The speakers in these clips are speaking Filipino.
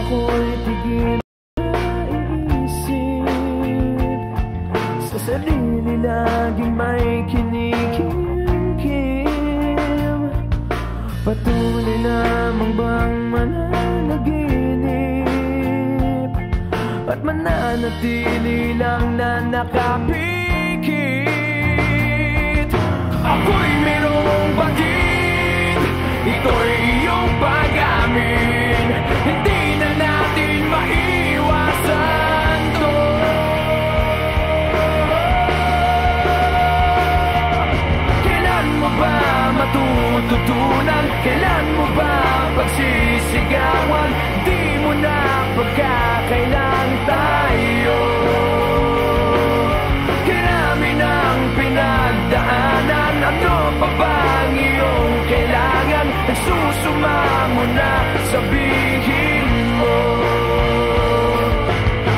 ako'y tigil iisip sa sarili, laging may kinikim. Patuloy lamang bang mananaginip at mananatili lang na nakapikit? Ako'y merong batid, ito'y iyong pag-amin. Hindi na natin maiwasan to. Kailan mo ba matututunan? Kailan mo ba pagsisigawan? Di mo na pagkakailan tayo. Karami ng pinagdaanan, ano pa bang iyong kailangan? Nagsusuma mo na, sabihin mo.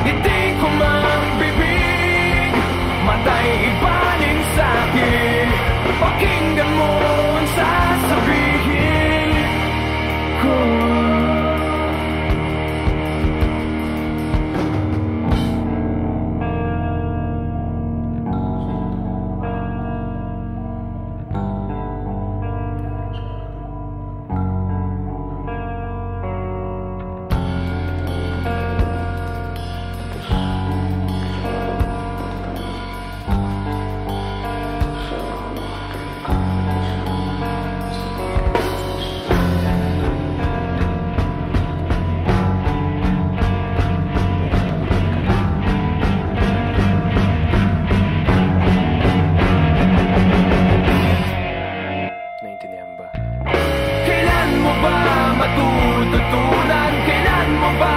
Hindi ko magbibig, matay ibaling sa'kin. Pakinggan mo ang sasabihin ko. Kailan mo ba matututunan? Kailan mo ba